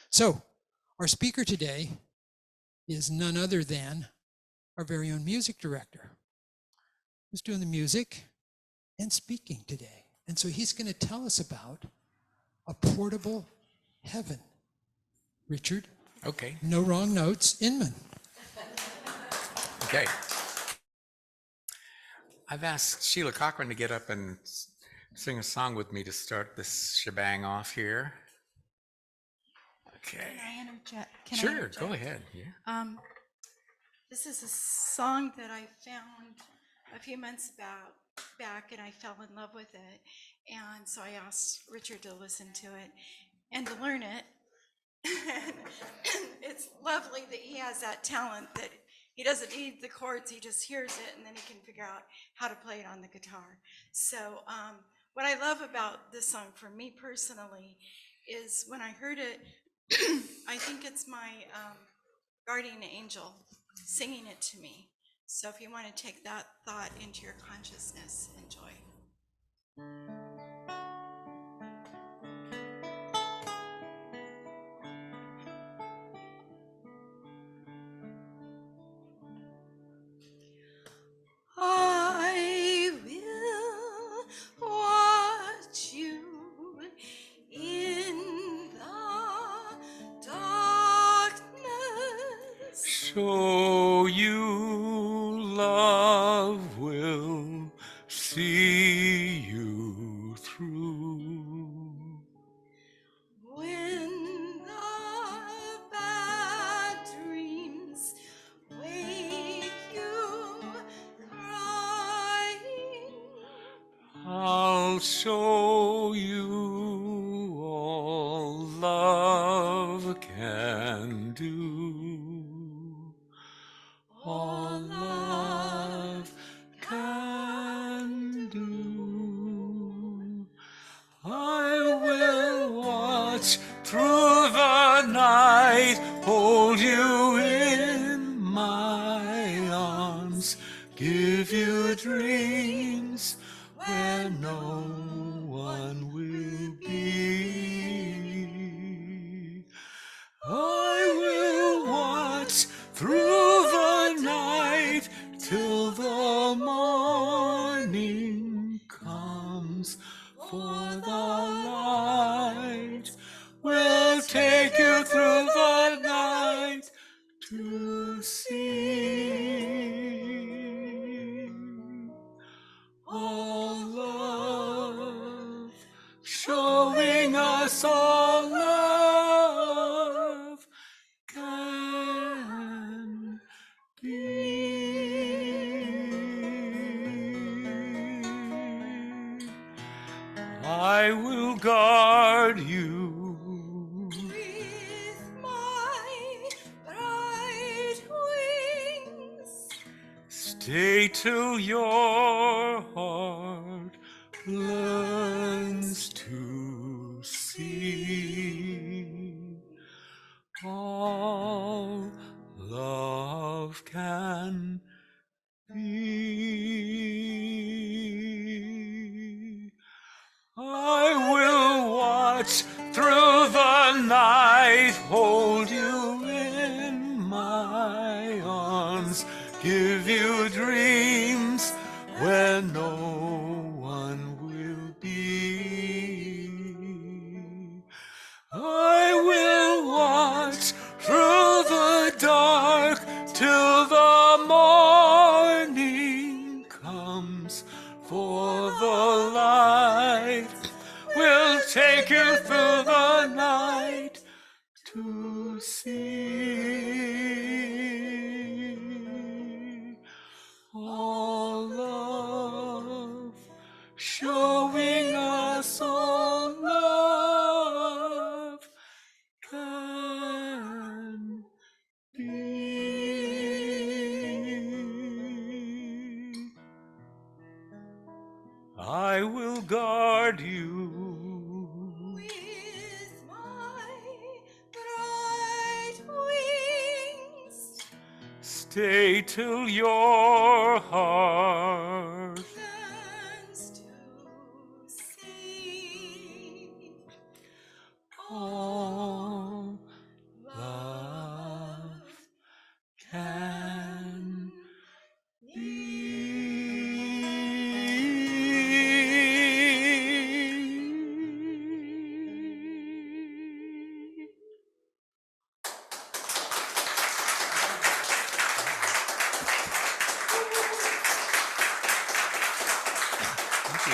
So, our speaker today is none other than our very own music director, who's doing the music and speaking today. And so he's going to tell us about a portable heaven. Richard? Okay. No wrong notes. Inman. Okay. I've asked Sheila Cochran to get up and sing a song with me to start this shebang off here. Okay. Can I interject? Can I Sure, interject? go ahead. Yeah. This is a song that I found a few months back, and I fell in love with it. And so I asked Richard to listen to it and to learn it. It's lovely that he has that talent that he doesn't need the chords, he just hears it, and then he can figure out how to play it on the guitar. So what I love about this song for me personally is when I heard it, I think it's my guardian angel singing it to me. So if you want to take that thought into your consciousness, enjoy. I will watch you in the darkness. So you love will see you through. When the bad dreams wake you crying, I'll show you all love can do. All love can do. I will watch through the night, hold you in my arms, give you dreams where no one will be. I will watch through the night till the morning comes, for the light will take you through the night to see all love, showing us all love can be. I will guard you with my bright wings. stay till your heart learns to see all love can be. I will watch through the night, hold you in my arms, give you dreams where no one will be. I will watch through the dark till the morning comes, for the light will take you through the night to see all love, showing us all love can be. I will guard you With my bright wings, stay till your heart learns to see all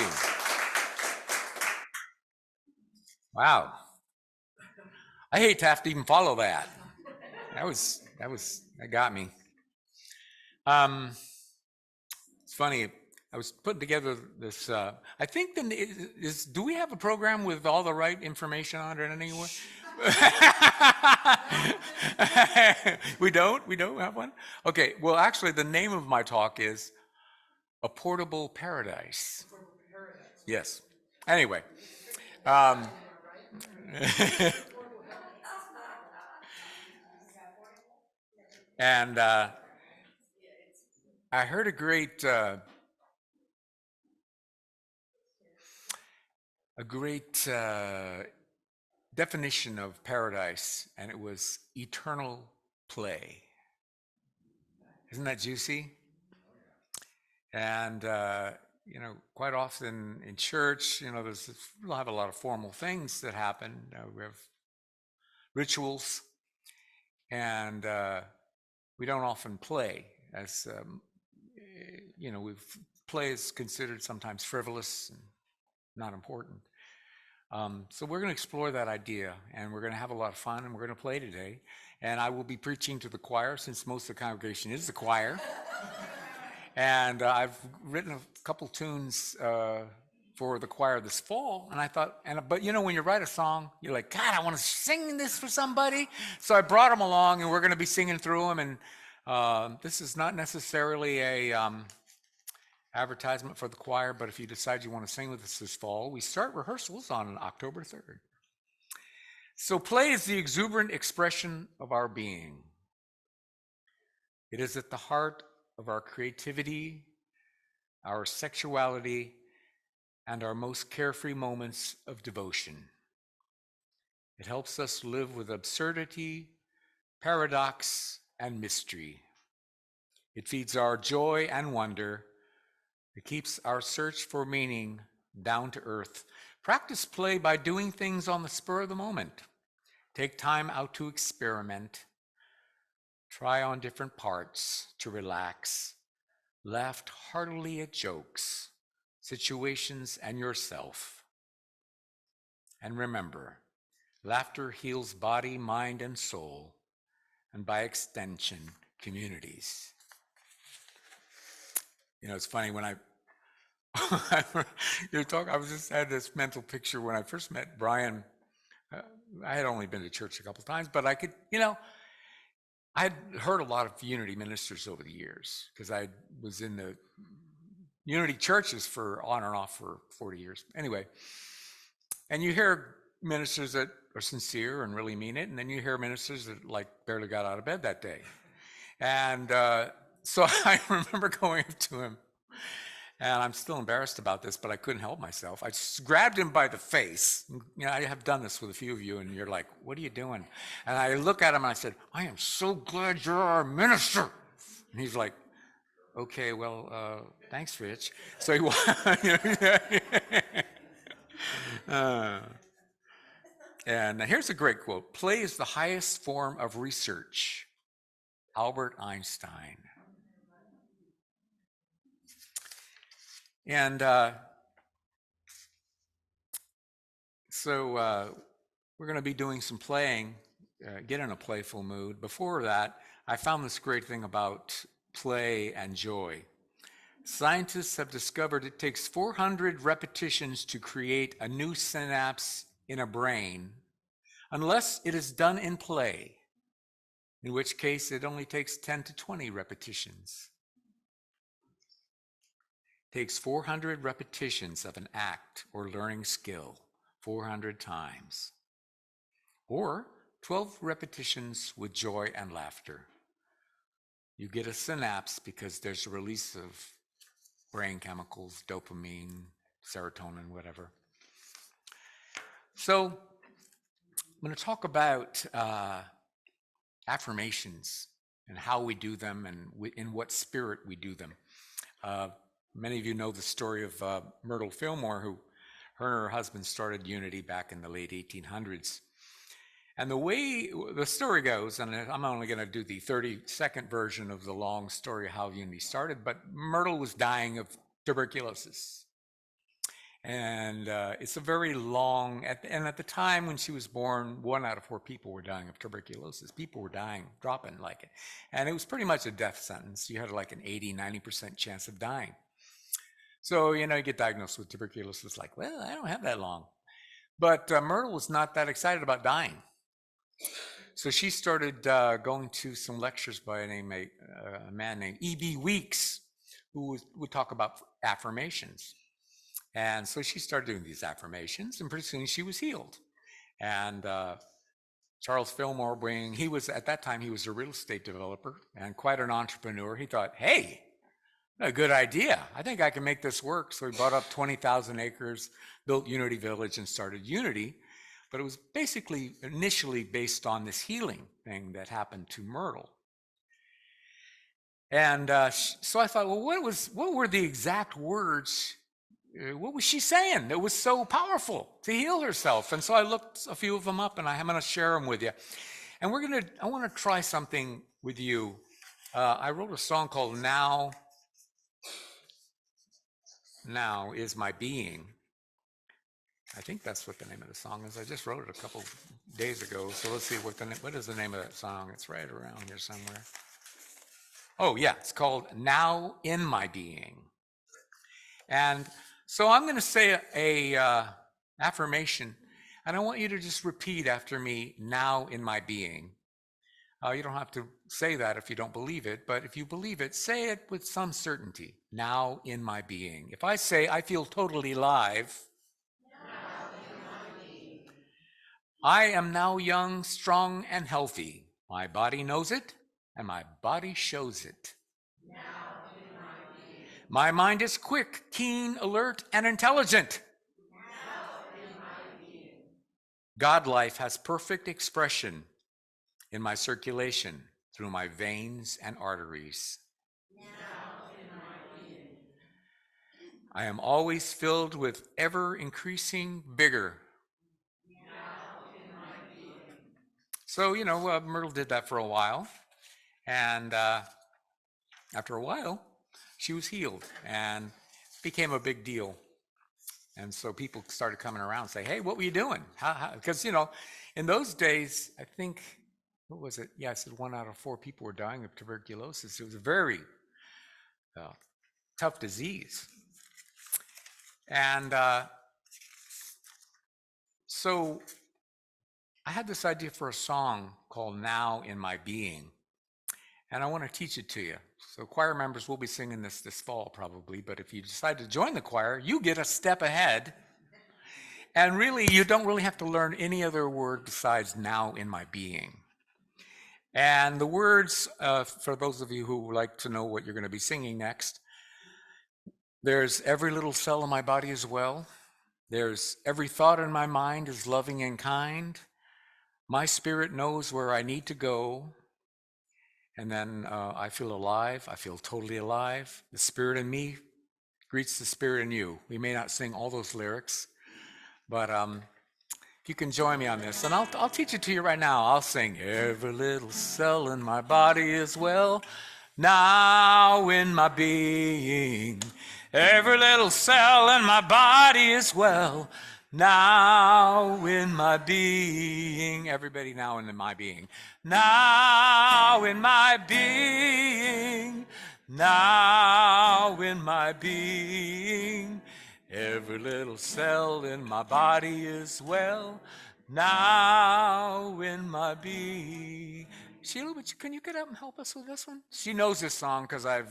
you. Wow. I hate to have to even follow that. That got me. It's funny. I was putting together this. I think do we have a program with all the right information on it anyway? We don't. We don't have one. Okay. Well, actually, the name of my talk is A Portable Paradise. Yes. Anyway. And I heard a great definition of paradise, and it was eternal play. Isn't that juicy? And quite often in church, we'll have a lot of formal things that happen. We have rituals, and we don't often play. As play is considered sometimes frivolous and not important. So we're going to explore that idea, and we're going to have a lot of fun, and we're going to play today. And I will be preaching to the choir, since most of the congregation is the choir. And I've written a couple tunes for the choir this fall, and I thought, but when you write a song, you're like, God, I want to sing this for somebody. So I brought them along, and we're going to be singing through them. And this is not necessarily a advertisement for the choir, but if you decide you want to sing with us this fall, we start rehearsals on October 3rd. So play is the exuberant expression of our being. It is at the heart of our creativity, our sexuality, and our most carefree moments of devotion. It helps us live with absurdity, paradox, and mystery. It feeds our joy and wonder. It keeps our search for meaning down to earth. Practice play by doing things on the spur of the moment. Take time out to experiment. Try on different parts to relax. Laugh heartily at jokes, situations, and yourself. And remember, laughter heals body, mind, and soul, and by extension, communities. It's funny when I had this mental picture when I first met Brian. I had only been to church a couple times, but I could, I had heard a lot of Unity ministers over the years because I was in the Unity churches for on and off for 40 years. Anyway, and you hear ministers that are sincere and really mean it, and then you hear ministers that barely got out of bed that day. And so I remember going up to him, and I'm still embarrassed about this, but I couldn't help myself. I just grabbed him by the face. I have done this with a few of you, and you're like, what are you doing? And I look at him, and I said, I am so glad you're our minister. And he's like, okay, well, thanks, Rich. So he and here's a great quote. Play is the highest form of research. Albert Einstein. And so we're going to be doing some playing, get in a playful mood. Before that, I found this great thing about play and joy. Scientists have discovered it takes 400 repetitions to create a new synapse in a brain, unless it is done in play, in which case it only takes 10 to 20 repetitions. It takes 400 repetitions of an act or learning skill, 400 times, or 12 repetitions with joy and laughter. You get a synapse because there's a release of brain chemicals, dopamine, serotonin, whatever. So I'm going to talk about affirmations and how we do them and in what spirit we do them. Many of you know the story of Myrtle Fillmore, who her and her husband started Unity back in the late 1800s. And the way the story goes, and I'm only going to do the 30-second version of the long story of how Unity started, but Myrtle was dying of tuberculosis. And it's a very long, and at the time when she was born, 1 out of 4 people were dying of tuberculosis. People were dying, dropping like it. And it was pretty much a death sentence. You had like an 80, 90% chance of dying. So, you get diagnosed with tuberculosis, like, well, I don't have that long. But Myrtle was not that excited about dying. So she started going to some lectures by a man named E.B. Weeks, who would talk about affirmations. And so she started doing these affirmations, and pretty soon she was healed. And Charles Fillmore at that time, he was a real estate developer and quite an entrepreneur. He thought, hey, a good idea. I think I can make this work. So he bought up 20,000 acres, built Unity Village, and started Unity. But it was basically initially based on this healing thing that happened to Myrtle. And so I thought, well, what were the exact words? What was she saying that was so powerful to heal herself? And so I looked a few of them up, and I'm going to share them with you. And I want to try something with you. I wrote a song called Now Is My Being. I think that's what the name of the song is. I just wrote it a couple days ago. So let's see what is the name of that song? It's right around here somewhere. Oh yeah, it's called Now in My Being. And so I'm going to say a affirmation, and I want you to just repeat after me, now in my being. You don't have to say that if you don't believe it, but if you believe it, say it with some certainty. Now in my being. If I say, I feel totally alive, now in my being. I am now young, strong, and healthy. My body knows it, and my body shows it. My mind is quick, keen, alert, and intelligent. God life has perfect expression in my circulation through my veins and arteries. I am always filled with ever-increasing vigor. So, Myrtle did that for a while. And after a while, she was healed and became a big deal. And so people started coming around and say, hey, what were you doing? Because, in those days, I think, what was it? Yeah, I said 1 out of 4 people were dying of tuberculosis. It was a very tough disease. And so I had this idea for a song called Now in My Being. And I want to teach it to you. So choir members will be singing this fall probably, but if you decide to join the choir, you get a step ahead. And really, you don't really have to learn any other word besides now in my being. And the words, for those of you who would like to know what you're going to be singing next, there's every little cell in my body is well. There's every thought in my mind is loving and kind. My spirit knows where I need to go. And then I feel alive. I feel totally alive. The spirit in me greets the spirit in you. We may not sing all those lyrics, but if you can join me on this, and I'll teach it to you right now. I'll sing, every little cell in my body is well, now in my being. Every little cell in my body is well, now in my being. Everybody now in my being. Now in my being. Now in my being. Every little cell in my body is well, now in my being. Sheila, can you get up and help us with this one? She knows this song because I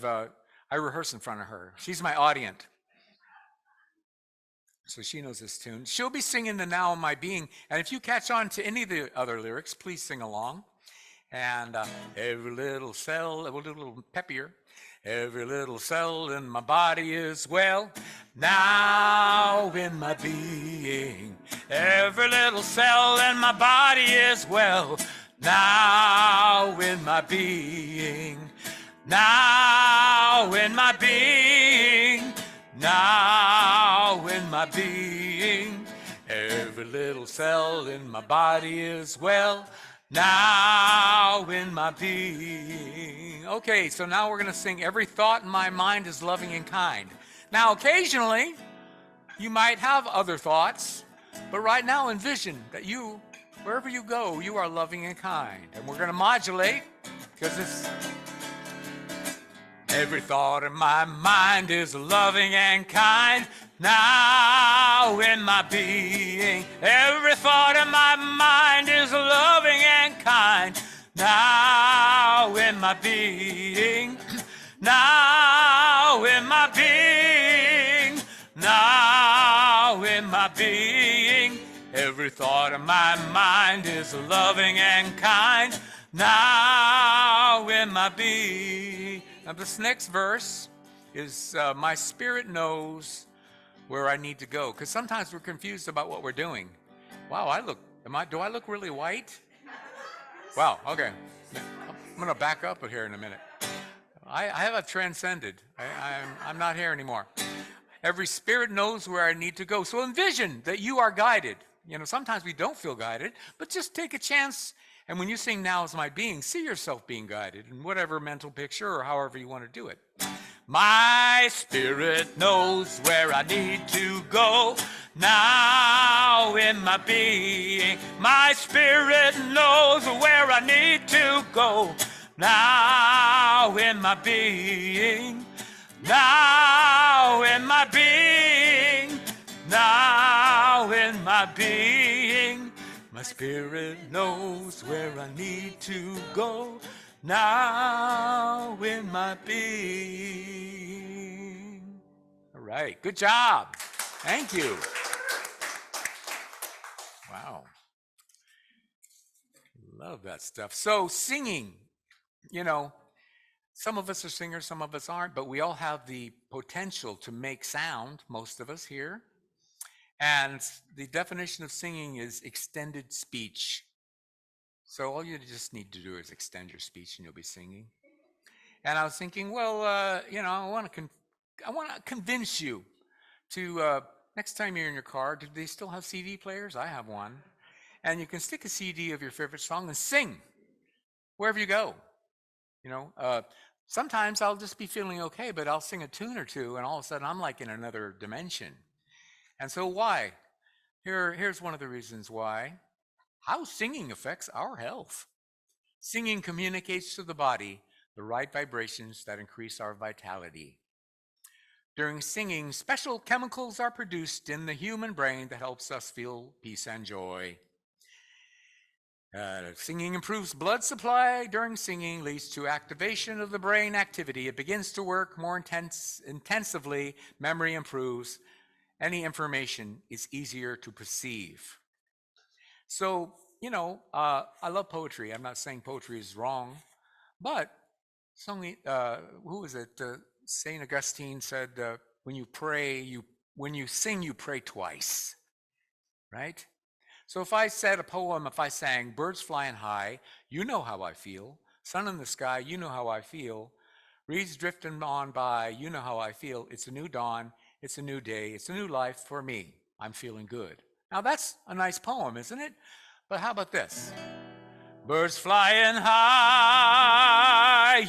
rehearse in front of her. She's my audience. So she knows this tune. She'll be singing the Now in My Being. And if you catch on to any of the other lyrics, please sing along. And every little cell, we'll do a little peppier. Every little cell in my body is well, now in my being. Every little cell in my body is well, now in my being. Now in my being. Now in my being. Every little cell in my body is well, now in my being. Okay, so now we're going to sing every thought in my mind is loving and kind. Now, occasionally, You might have other thoughts, but right now envision that you, wherever you go, you are loving and kind. And we're going to modulate because it's every thought in my mind is loving and kind. Now in my being, every thought in my mind is loving and kind. Now in my being, now in my being, now in my being, every thought in my mind is loving and kind. Now in my being. Now this next verse is my spirit knows where I need to go, because sometimes we're confused about what we're doing. Wow, do I look really white? Wow, okay. I'm going to back up here in a minute. I have transcended. I'm not here anymore. Every spirit knows where I need to go. So envision that you are guided. You know, sometimes we don't feel guided, but just take a chance. And when you sing Now Is My Being, see yourself being guided in whatever mental picture or however you want to do it. My spirit knows where I need to go. Now in my being, my spirit knows where I need to go. Now in my being, now in my being, now in my being, my spirit knows where I need to go. Now in my being. All right, good job. Thank you. Wow. Love that stuff. So singing, you know, some of us are singers, some of us aren't, but we all have the potential to make sound, most of us here. And the definition of singing is extended speech. So all you just need to do is extend your speech and you'll be singing. And I was thinking, well, you know, I want to convince you to, next time you're in your car, do they still have CD players? I have one. And you can stick a CD of your favorite song and sing wherever you go. You know, sometimes I'll just be feeling okay, but I'll sing a tune or two and all of a sudden I'm like in another dimension. And so why? Here's one of the reasons why. How singing affects our health. Singing communicates to the body the right vibrations that increase our vitality. During singing, special chemicals are produced in the human brain that helps us feel peace and joy. Singing improves blood supply. During singing leads to activation of the brain activity. It begins to work more intensively. Memory improves. Any information is easier to perceive. So, you know, I love poetry. I'm not saying poetry is wrong, but who was it? St. Augustine said, when you sing, you pray twice, right? So if I said a poem, if I sang birds flying high, you know how I feel. Sun in the sky, you know how I feel. Reeds drifting on by, you know how I feel. It's a new dawn, it's a new day, it's a new life for me. I'm feeling good. Now that's a nice poem, isn't it? But how about this? Birds flying high,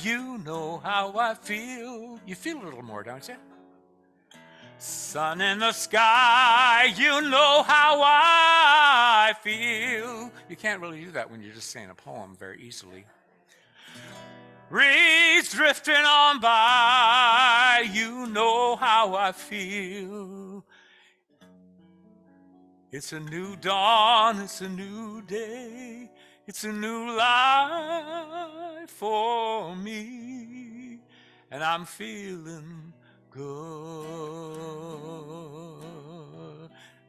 you know how I feel. You feel a little more, don't you? Sun in the sky, you know how I feel. You can't really do that when you're just saying a poem very easily. Reeds drifting on by, you know how I feel. It's a new dawn, it's a new day, it's a new life for me, and I'm feeling good.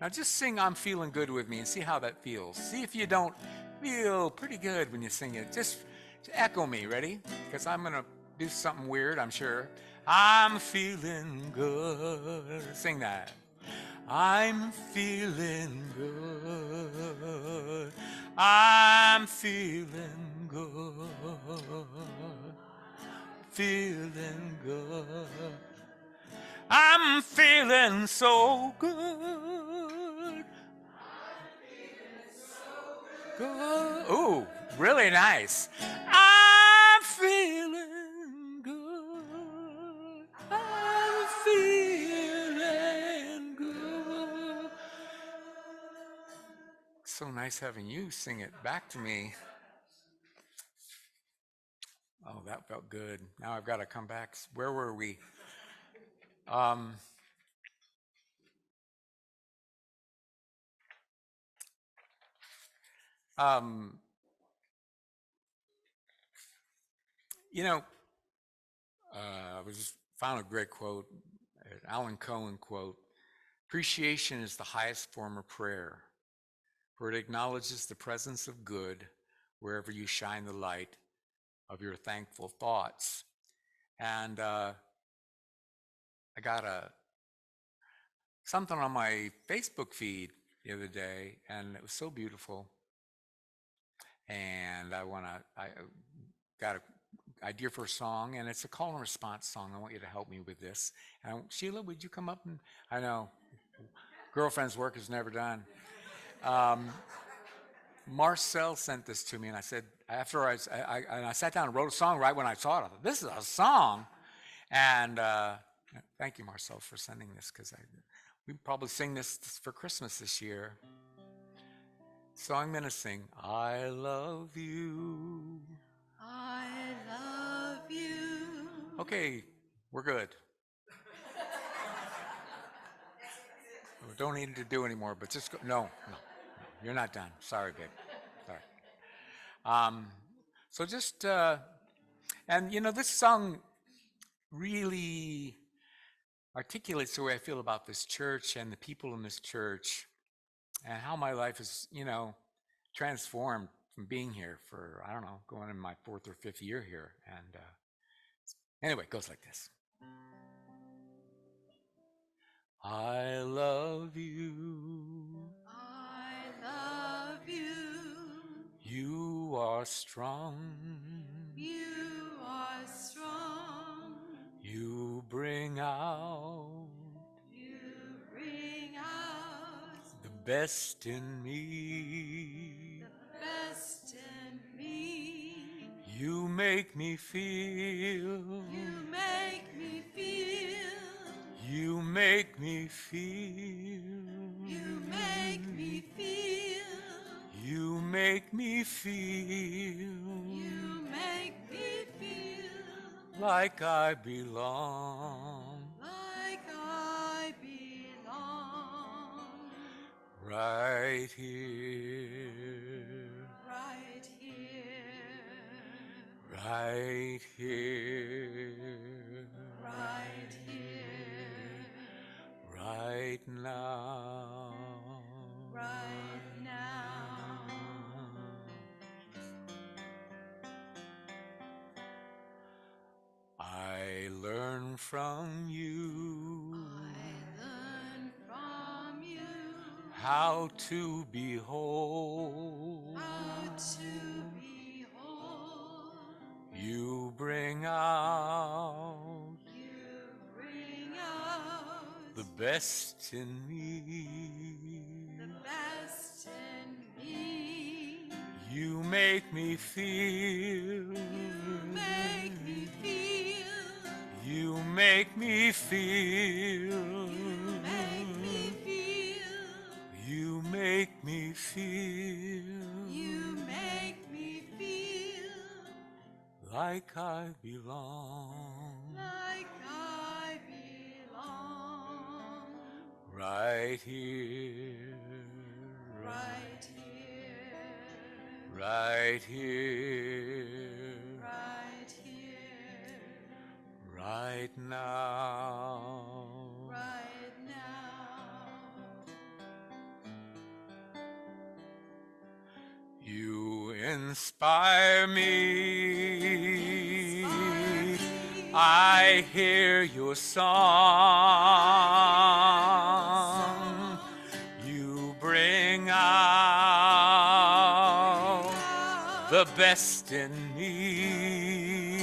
Now just sing I'm feeling good with me and see how that feels. See if you don't feel pretty good when you sing it. Just echo me, ready? Because I'm going to do something weird, I'm sure. I'm feeling good. Sing that. I'm feeling good. I'm feeling good. Feeling good. I'm feeling so good. Good. Ooh, really nice. I'm feeling good. I'm feeling good. so nice having you sing it back to me. Oh, that felt good. Now I've got to come back. Where were we? Um, um, you know, I was just found a great quote, an Alan Cohen quote. Appreciation is the highest form of prayer, for it acknowledges the presence of good wherever you shine the light of your thankful thoughts. And I got something on my Facebook feed the other day, and it was so beautiful. And I got an idea for a song, and it's a call and response song. I want you to help me with this. And Sheila, would you come up? And I know, girlfriend's work is never done. Marcel sent this to me, and I said, after I sat down and wrote a song right when I saw it, I thought, this is a song. And thank you, Marcel, for sending this, because we probably sing this for Christmas this year. So I'm going to sing, I love you. I love you. Okay, we're good. We don't need to do anymore, but just go. No, you're not done. Sorry, babe. Sorry. So just, and you know, this song really articulates the way I feel about this church and the people in this church and how my life is, you know, transformed from being here for, I don't know, going in my 4th or 5th year here. And anyway, it goes like this. I love you. I love you. You are strong. You are strong. You bring out. You bring out The best in me. the best in me. You make me feel. You make me feel. You make me feel. You make me feel. You make me feel. You make me feel Like I belong. like I belong. Right here. Right here. Right here. Right here. Right now. Right now. I learn from you I learn from you how to behold. how to behold. You bring out You bring out the best in me. the best in me. You make me feel. You make me feel. You make me feel. You make me feel. You make me feel. You make me feel Like I belong. like I belong. Right here. Right here. Right here. Right here. Right now. Right now. You inspire me. I hear your song. You bring out the best in me.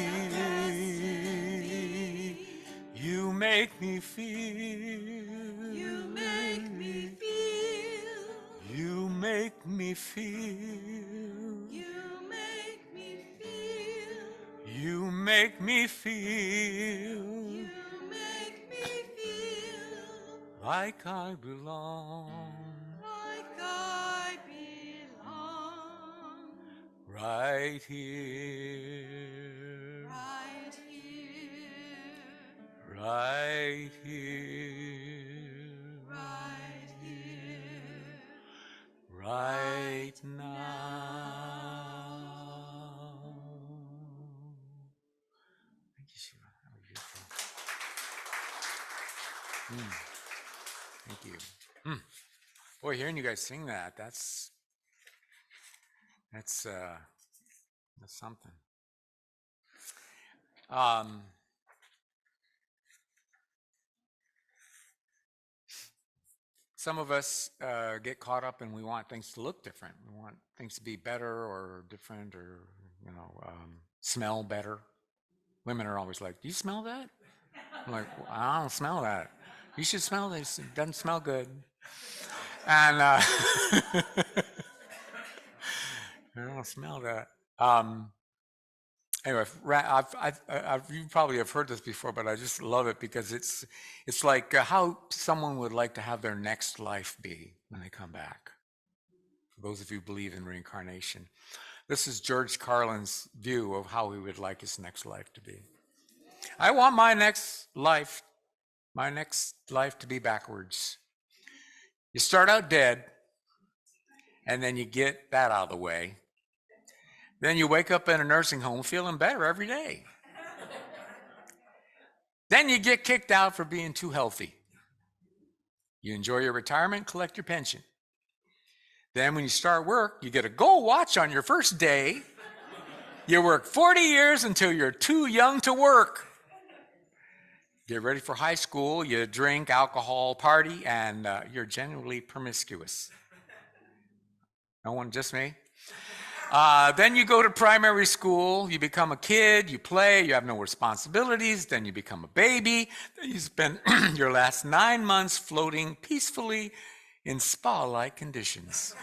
You make me feel. You make me feel. You make me feel. You make me feel. You make me feel. You make me feel Like I belong. like I belong. right here, right here, right here, right here, right now. Thank you, Sheila. That was beautiful. Thank you. Boy, hearing you guys sing that's something. Some of us get caught up and we want things to look different. We want things to be better or different or, smell better. Women are always like, do you smell that? I'm like, well, I don't smell that. You should smell this. It doesn't smell good. And I don't smell that. Anyway, you probably have heard this before, but I just love it because it's like how someone would like to have their next life be when they come back. For those of you who believe in reincarnation, this is George Carlin's view of how he would like his next life to be. I want my next life to be backwards. You start out dead, and then you get that out of the way. Then you wake up in a nursing home feeling better every day. Then you get kicked out for being too healthy. You enjoy your retirement, collect your pension. Then when you start work, you get a gold watch on your first day. You work 40 years until you're too young to work. Get ready for high school, you drink, alcohol, party, and you're genuinely promiscuous. No one, just me? Then you go to primary school, you become a kid, you play, you have no responsibilities, then you become a baby, then you spend your last 9 months floating peacefully in spa-like conditions.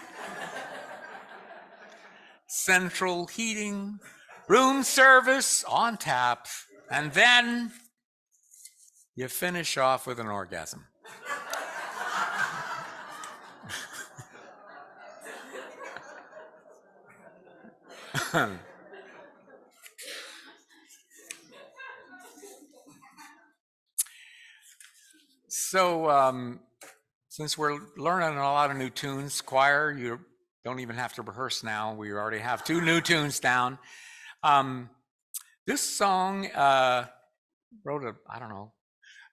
Central heating, room service on tap, and then you finish off with an orgasm. So, since we're learning a lot of new tunes, choir, you don't even have to rehearse now. We already have 2 new tunes down. This song, I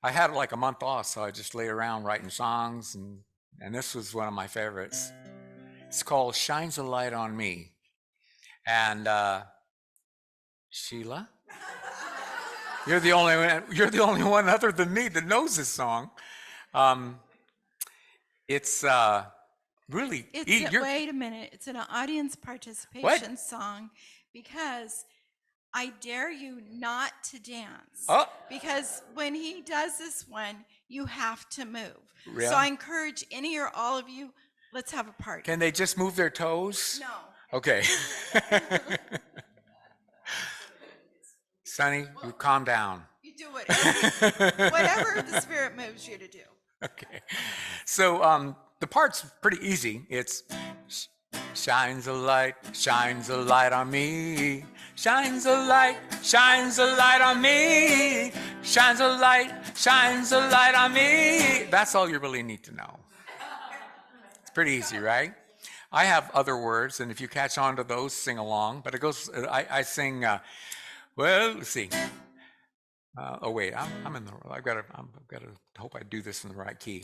had like a month off, so I just lay around writing songs, and this was one of my favorites. It's called Shines a Light on Me. And Sheila, you're the only one other than me that knows this song. It's really. Wait a minute. It's an audience participation song because I dare you not to dance. Oh. Because when he does this one, you have to move. Really? So I encourage any or all of you, let's have a party. Can they just move their toes? No. Okay. Sonny, you calm down. You do whatever the spirit moves you to do. Okay. So the part's pretty easy. It's shines a light on me. Shines a light on me. Shines a light on me. That's all you really need to know. It's pretty easy, right? I have other words, and if you catch on to those, sing along. But it goes, I sing, let's see. Oh wait, I've got to hope I do this in the right key.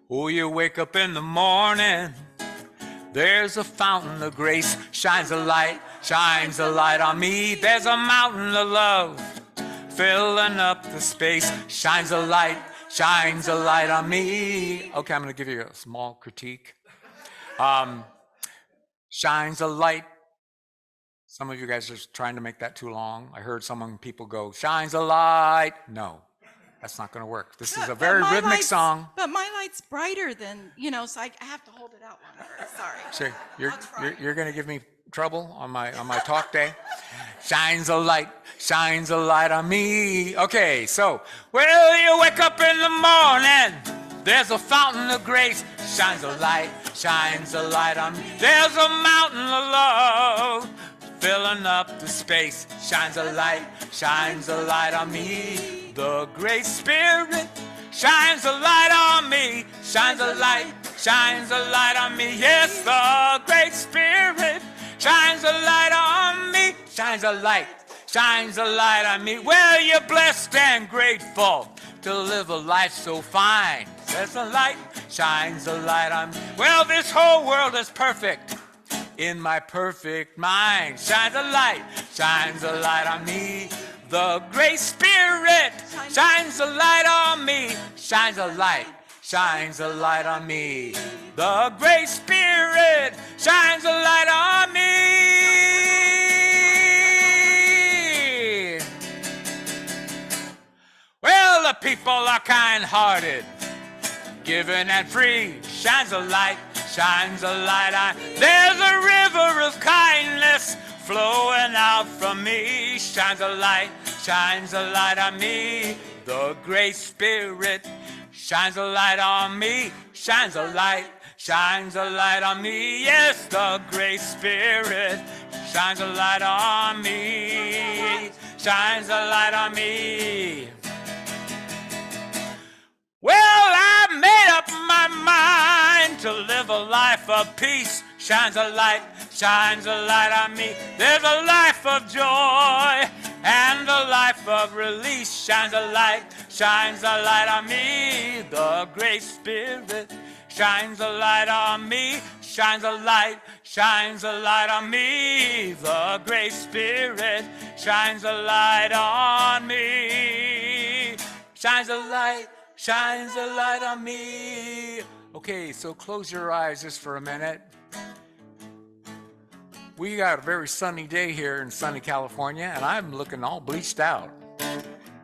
Oh, you wake up in the morning, there's a fountain of grace, shines a light on me. There's a mountain of love filling up the space, shines a light on me. Okay, I'm going to give you a small critique. Shines a light. Some of you guys are trying to make that too long. I heard people go, shines a light. No, that's not going to work. This is a very rhythmic song. But my light's brighter than, so I have to hold it out longer. Sorry. Sure, you're going to give me trouble on my talk day. Shines a light on me. Okay, so, well, you wake up in the morning, there's a fountain of grace, shines a light shines a light on me. There's a mountain of love filling up the space, shines a light on me. The Great Spirit shines a light on me, shines a light on me. Yes, the Great Spirit shines a light on me, shines a light on me. Well, you're blessed and grateful to live a life so fine. There's a light, shines a light on me. Well, this whole world is perfect in my perfect mind. Shines a light on me. The Great Spirit shines a light on me, shines a light on me. The Great Spirit shines a light on me. Well, the people are kind-hearted, giving and free, shines a light on. There's a river of kindness flowing out from me, shines a light on me. The Great Spirit shines a light on me, shines a light on me. Yes, the Great Spirit shines a light on me, shines a light on me. Well, I made up my mind to live a life of peace. Shines a light on me. There's a life of joy and a life of release. Shines a light on me. The Great Spirit shines a light on me, shines a light on me. The Great Spirit shines a light on me, shines a light on me. Okay, so close your eyes just for a minute. We got a very sunny day here in sunny California, and I'm looking all bleached out.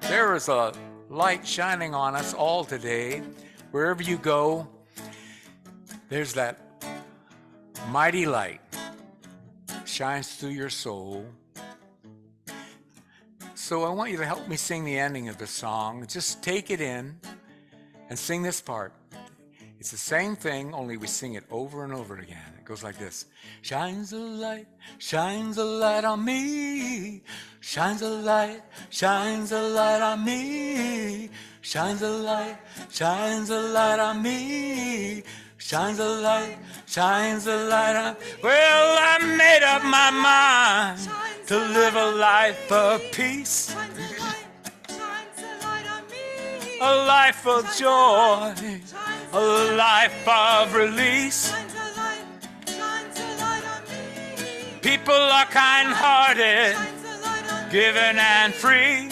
There is a light shining on us all today. Wherever you go, there's that mighty light shines through your soul. So I want you to help me sing the ending of the song. Just take it in and sing this part. It's the same thing, only we sing it over and over again. It goes like this. Shines a light on me. Shines a light on me. Shines a light on me. Shines a light on. Well, I made up my mind to live a life of peace, a life of joy, a life of release. People are kind-hearted, giving and free.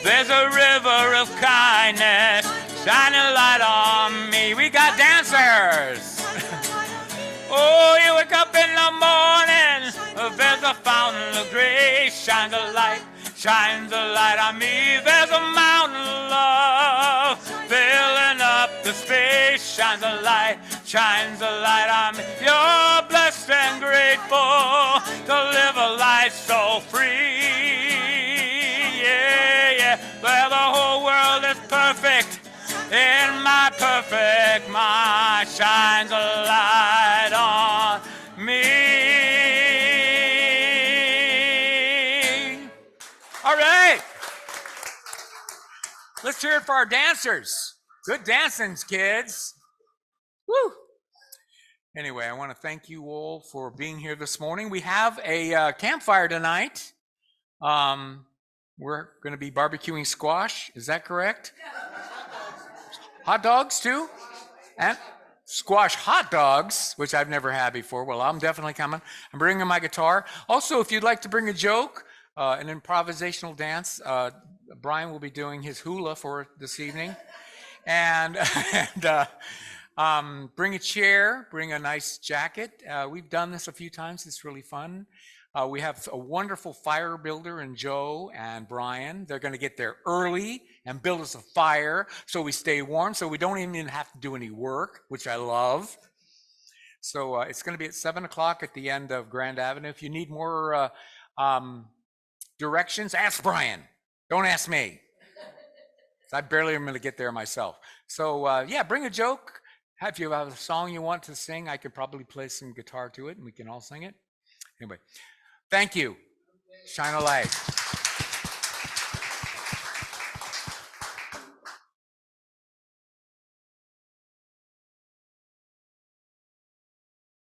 There's a river of kindness shining light on me. We got dancers. Oh, you wake up in the morning, there's a fountain of grace, shines a light on me. There's a mountain of love filling up the space, shines a light on me. You're blessed and grateful to live a life so free. Yeah, well, the whole world is perfect in my perfect mind, shines a light on me. All right. Let's hear it for our dancers. Good dancing, kids. Woo. Anyway, I want to thank you all for being here this morning. We have a campfire tonight. We're going to be barbecuing squash. Is that correct? Hot dogs too? And squash hot dogs, which I've never had before. Well, I'm definitely coming. I'm bringing my guitar. Also, if you'd like to bring a joke, an improvisational dance, Brian will be doing his hula for this evening. And bring a chair, bring a nice jacket. We've done this a few times. It's really fun. We have a wonderful fire builder in Joe and Brian. They're going to get there early and build us a fire so we stay warm, so we don't even have to do any work, which I love. So it's going to be at 7 o'clock at the end of Grand Avenue. If you need more directions, ask Brian. Don't ask me. I barely am going to get there myself. So yeah, bring a joke. If you have a song you want to sing, I could probably play some guitar to it and we can all sing it. Anyway, thank you. Shine a light.